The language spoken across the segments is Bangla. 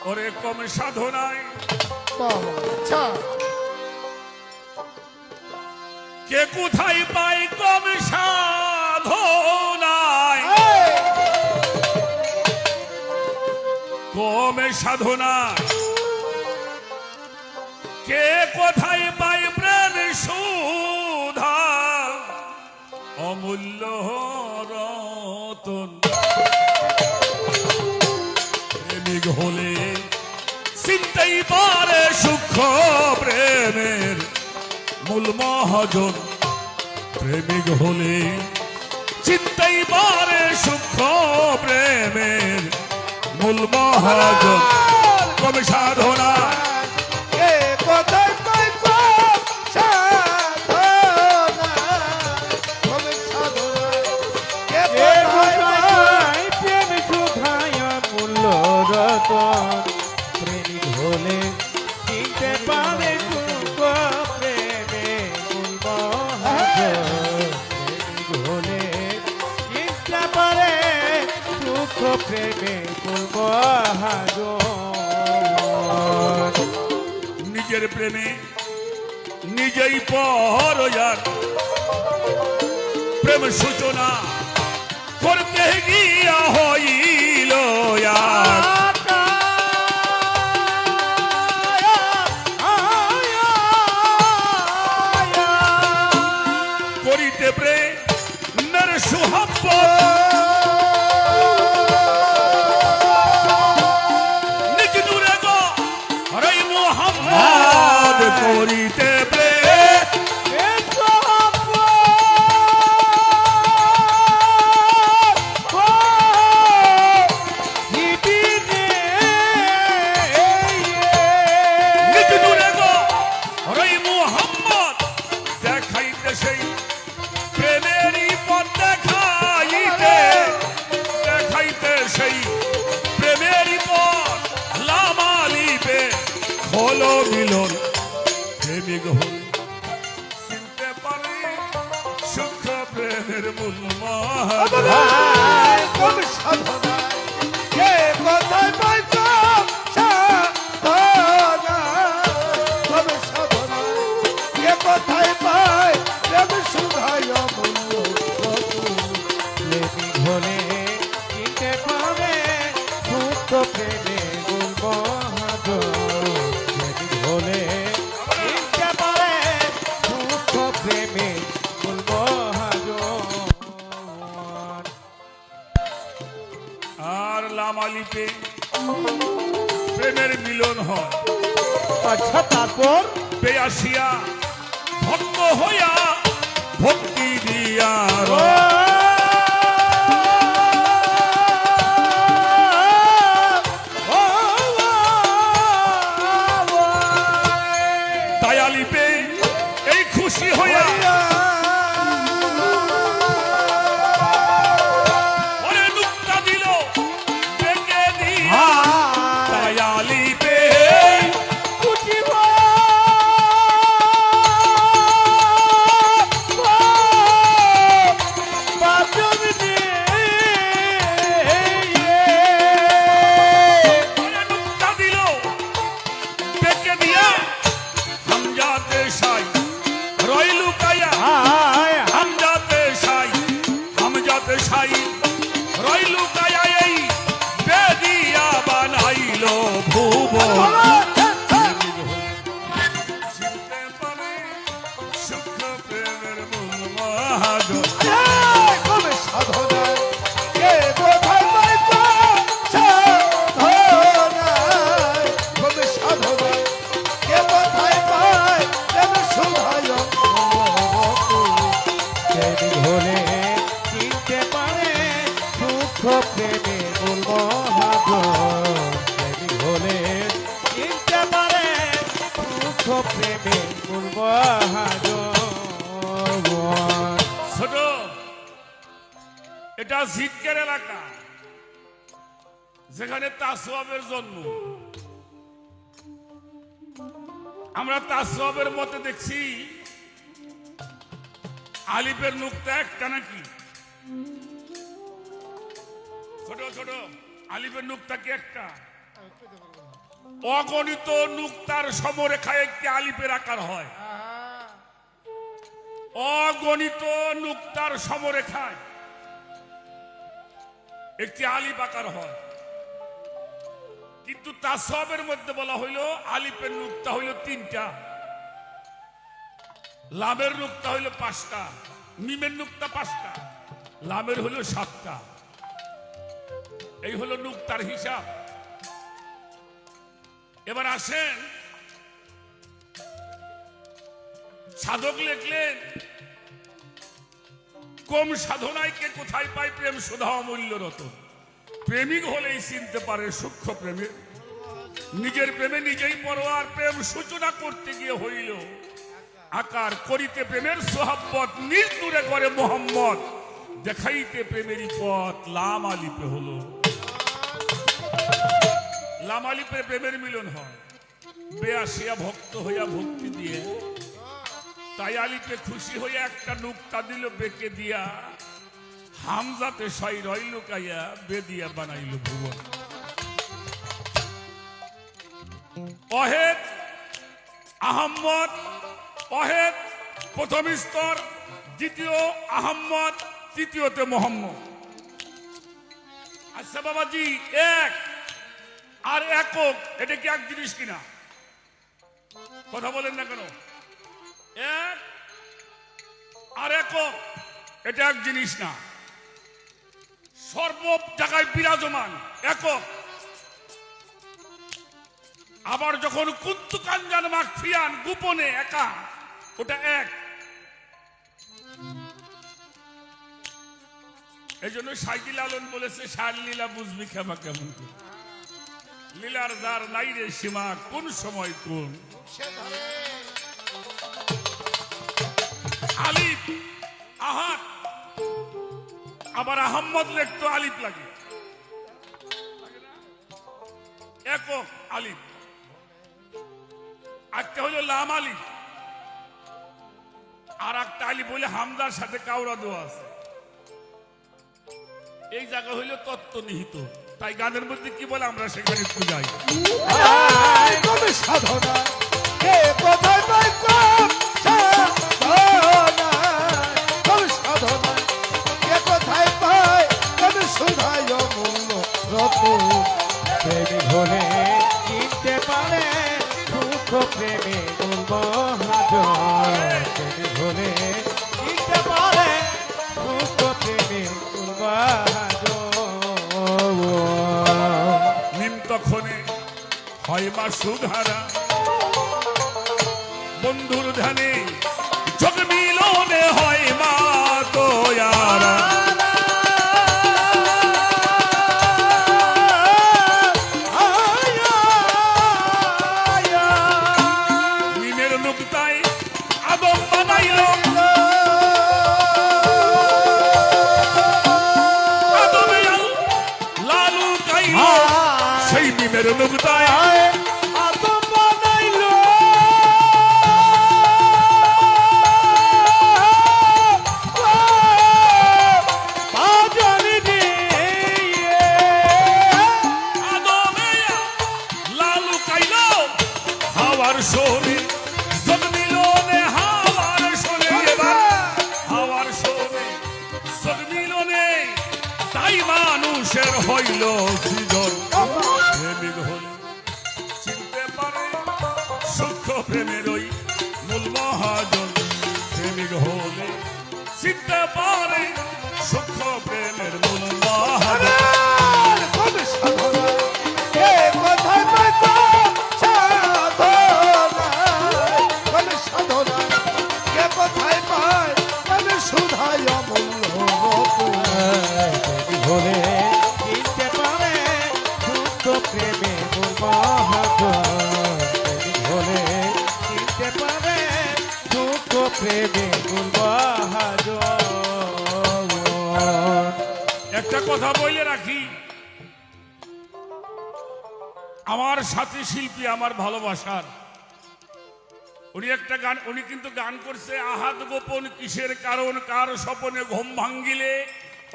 ওরে কম সাধনায় আচ্ছা কে কোথায় পাই কম সাধনায় কম সাধনা কে কোথায় পাই প্রেম সুধা অমূল্য রতন প্রেমিক হলে চিনতেই পারে সূক্ষ্ম প্রেমের মূল মহাজন প্রেমিক হলে চিনতেই পারে সূক্ষ্ম প্রেমের মূল মহাজন কবে সাধনা প্রেমিক হলে চিনতে পারে সূক্ষ্ম প্রেমে মূল মহাজন প্রেমিক হলে চিনতে পারে সূক্ষ্ম প্রেমে মূল মহাজন নিজের প্রেমে নিজেই পরয়ান প্রেম সূচনা করতে গিয়া হইল করিতে প্রেমের সুহাব্বত নিজ নূরে গো হরে মুহাম্মদ করিতে মিলন প্রেমিক হল চিনতে পারে সূক্ষ্ম প্রেমের মূল কোথায় পায় প্রেম সুধায় প্রেমিক হলে চিনতে পারে সূক্ষ্ম প্রেমে মূল মহাজন প্রেমিক হলে চিনতে পারে সূক্ষ্ম প্রেমে মূল মহাজন আর লামালিপে প্রেমের মিলন হয় আচ্ছা তারপর পেয়াসিয়া ভক্ত হইয়া ভক্তি দিয়া দয়ালিপে এই খুশি হইয়া ওরে নুক্তা দিল ডেকে দিয়া দয়ালিপে প্রেমে মূল মহাজন প্রেমিক হলে চিনতে পারে সূক্ষ্ম প্রেমে মূল মহাজন ছোট এটা জিটকের এলাকা যেখানে তাসওয়াবের জন্ম আমরা তাসওয়াবের মতে দেখছি আলিফের নুক্তা একটা নাকি ছোট ছোট আলিফের নুক্তা কি একটা অগণিত নুক্তার সমরেখায় একটি আলিফের আকার হয়। অগণিত নুক্তার সমরেখায় একটি আলিফ আকার হয়, কিন্তু তাসওয়াবের মধ্যে বলা হইল আলিফের নুক্তা হইল 3টা, লামের নুক্তা হইল 5টা, মিমের নুক্তা 5টা, লামের হইল 7টা। এই হলো নুক্তার হিসাব। এবার আসেন, সাধক লিখলেন কম সাধনায় কে কোথায় পায় প্রেম সুধা অমূল্য রতন। প্রেমিক হলেই চিনতে পারে সূক্ষ্ম প্রেমে, নিজের প্রেমে নিজেই পরোয়ার। প্রেম সূচনা করতে গিয়ে হইল আকার, করিতে প্রেমের সোহাব্বত নিজ দূরে করে মোহাম্মদ, দেখাইতে প্রেমেরই পথ লাম আলিপে হলো। লাম আলিপে প্রেমের মিলন হয়, বেয়াসিয়া ভক্ত হইয়া ভক্তি দিয়ে, তাই আলিপে খুশি হইয়া একটা নুক্তা দিল বেঁকে দিয়া, হামজাতে সই রইল কাইয়া বেদিয়া বানাইল ভুবন। অহেদ আহম্মদ, অহেদ প্রথম স্তর, দ্বিতীয় আহম্মদ, তৃতীয়তে মোহাম্মদ। আচ্ছা বাবাজি, এক আর একক এটা কি এক জিনিস কিনা? কথা বলেন না কেন? এক আর একক এটা এক জিনিস না, সর্ব জায়গায় বিরাজমান একক। আবার যখন কুন্তু কাঞ্জান মাখফিয়ান গোপনে একা, ওটা এক। এই জন্য সাইকিল আলম বলেছে সার লীলা বুঝবি খেপা কেমন করে, লীলার যার নাই রে সীমা, কোন সময় কোন। আলিফ আহাদ, আবার আহম্মদ লেখতো আলিফ লাগে, একক আলিফ। একটা হইল লাম আলিফ, আর একটা আলিফ বলে হামদার সাথে কাউরা দেওয়া আছে। এই জায়গা হইল তত্ত্ব নিহিত, তাই গানের মধ্যে কি বলে আমরা সেখানে একটু যাই। কবে সাধনা কে কোথায় পায় কম সাধনা, কবে সাধনা কে কোথায় পায় কবে সুধায় অমূল্য রতন। প্রেমিক হলে চিনতে পারে দুঃখ প্রেমে মহাজন। প্রেমিক হলে চিনতে পারে দুঃখ প্রেমে মহাজন। নিম তখনে হয় মা সুধারা, বন্ধুর ধ্যানে যোগ মিলনে হয় মা দয়ারা। নিমের নুক্তায় আদম বানাইল, আদমে লালু কাইল, সেই নিমের নুক্তায় হাওয়ার শোনে যোগ মিলনে, হাওয়ার শোনে, হাওয়ার শোনে যোগ মিলনে, তাই মানুষের হইল সৃজন। প্রেমিক হলে চিনতে পারে সূক্ষ্ম প্রেমের ওই মূল মহাজন। প্রেমিক হলে চিনতে পারে সূক্ষ্ম প্রেমের মূল মহাজন। কবে সাধনা কে কোথায় পায় কম সাধনা, কবে সাধনা কে কোথায় পায় কবে সুধায় অমূল্য রতন। প্রেমিক হলে চিনতে পারে দুঃখ প্রেমে মহাজন। প্রেমিক হলে চিনতে পারে দুঃখ প্রেমে মহাজন। একটা কথা বলে রাখি, আমার সাথী শিল্পী আমার ভালোবাসার, উনি একটা গান, উনি কিন্তু গান করছে আহাত গোপন কিসের কারণ, কার স্বপনে ঘুম ভাঙ্গিলে,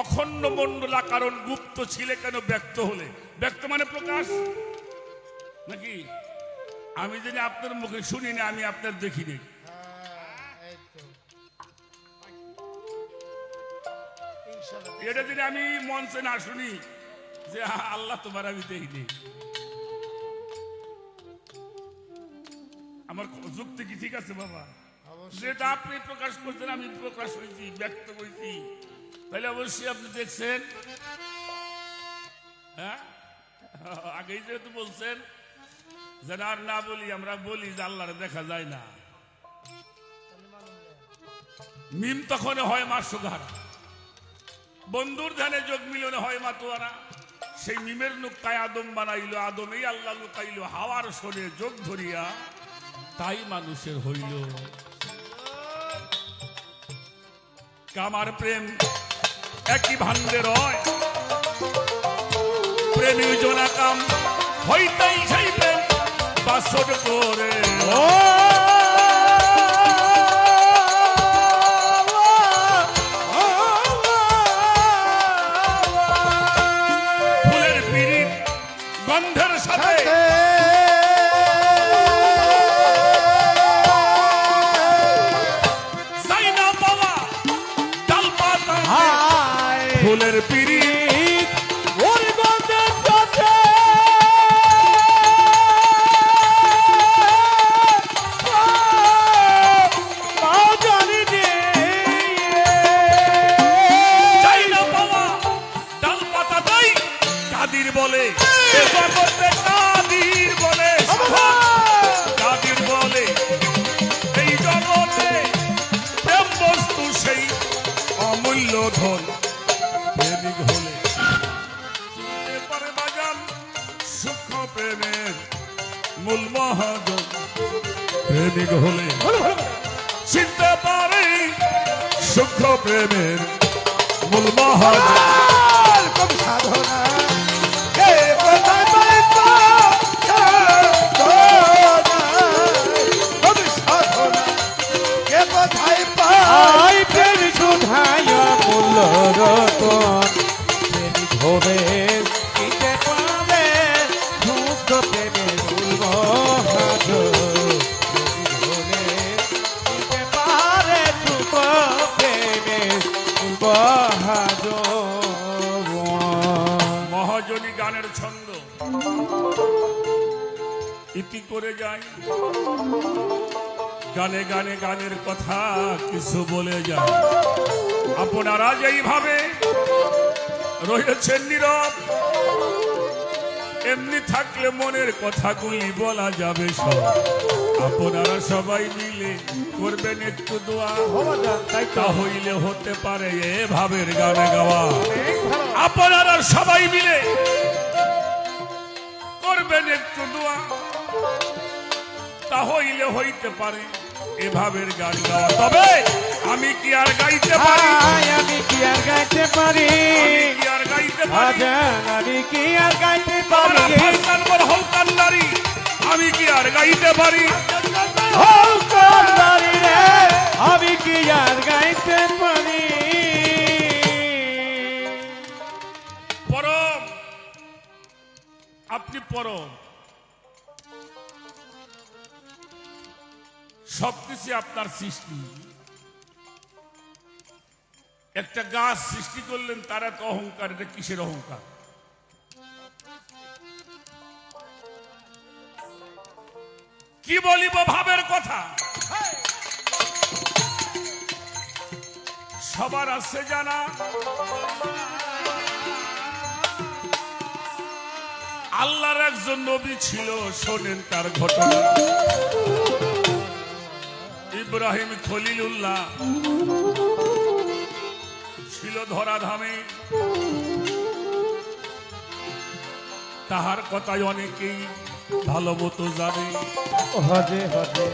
অখণ্ড মণ্ডলা কারণ গুপ্ত ছিলে কেন ব্যক্ত হলে। ব্যক্ত মানে প্রকাশ, নাকি? আমি যদি আপনার মুখে শুনি না, আমি আপনার দেখিনি। এই তো। ইনশাআল্লাহ। এটা যদি আমি মঞ্চে না শুনি যে আল্লাহ তোমার আমি দেখিনি, আমার যুক্তি কি ঠিক আছে বাবা? অবশ্যই। যেটা আপনি প্রকাশ করছেন আমি প্রকাশ হয়েছি, ব্যক্ত করেছি, তাহলে অবশ্যই আপনি দেখছেন। হ্যাঁ, আগেই যেহেতু বলছেন যেন আর না বলি, আমরা বলি যে আল্লাহরে দেখা যায় না। মিম তখন হয় মা সুগার, বন্ধুর ধ্যানে যোগ মিলনে হয় মাতোয়ারা। সেই মিমের নুক্তায় আদম বানাইলো, আদমেই আল্লাহ লুকাইল, হাওয়ার শোনে যোগ ধরিয়া, তাই মানুষের হইল। কামার প্রেম একই ভান্ডে রয়, প্রেমী জোনা কাম হইতেই সেই প্রেম বাসর করে। ফুলের পিরিত গন্ধের সাথে চাই না পাওয়া ডাল পাতা, ফুলের পিরিত ওর গন্ধের সাথে পাও জানি রে। চাই না পাওয়া ডাল পাতা তাই কাদির বলে, এ জগতে কাদির বলে, কাদির বলে এই জগতে প্রেম বস্তু সেই অমূল্য ধন। প্রেমিক হলে চিনতে পারে বাজান সূক্ষ্ম প্রেমের মূল মহাজন। প্রেমিক হলে চিনতে পারে সূক্ষ্ম প্রেমের মূল মহাজন। কবি সাধনা কে কোথায় পাইতো সাধনা, কবি সাধনা কে কোথায় পাই। আই প্রেম শুধাইয়া মূল্য রতন, প্রেম ধরে কিতে পাবে দুঃখ প্রেমের মূল মহাজন। প্রেম ধরে কিতে পারে দুঃখ প্রেমের মূল মহাজন। মহাজনী গানের ছন্দ ইতি করে যায়, গানে গানে গানের কথা কিছু বলে যায়। আপনারা যেইভাবে রয়েছেন নীরব, এমনি থাকলে মনের কথাগুলি বলা যাবে সব। আপনারা সবাই মিলে করবেন একটু দোয়া, তা হইলে হতে পারে এ ভাবের গানে গাওয়া। আপনারা সবাই মিলে করবেন একটু দোয়া, তা হইলে হইতে পারে এভাবের গান গাওয়া। তবে আমি কি আর গাইতে পারি? আয় আমি কি আর গাইতে পারি? আমি কি আর গাইতে পারি? আজান আমি কি আর গাইতে আমরা পারি? ফারসান বল হলকান নারী, আমি কি আর গাইতে পারি? হলকান নারী রে, আমি কি আর গাইতে পারি? পরম, আপনি পরম, সবকিছু আপনার সৃষ্টি। একটা গাছ সৃষ্টি করলেন, তার এত অহংকার, এটা কিসের অহংকার? কি বলিব ভাবের কথা, সবার আছে জানা। আল্লাহর একজন নবী ছিল, শোনেন তার ঘটনা। ইব্রাহিম খলিলুল্লাহ ছিল ধরাধামে, তাহার কথায় অনেকেই ভালো মতো জানে। হজে হজে